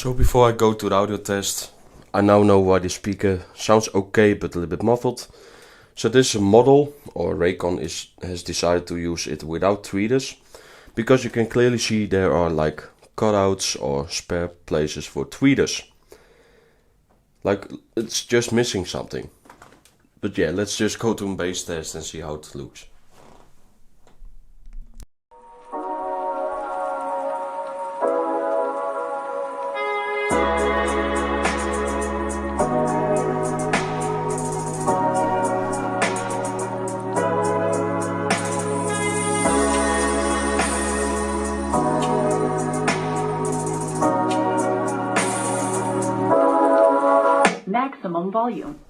So before I go to the audio test, I now know why the speaker sounds okay but a little bit muffled. So this model, or Raycon, has decided to use it without tweeters, because you can clearly see there are like cutouts or spare places for tweeters. Like it's just missing something. But yeah, let's just go to a bass test and see how it looks. Maximum volume.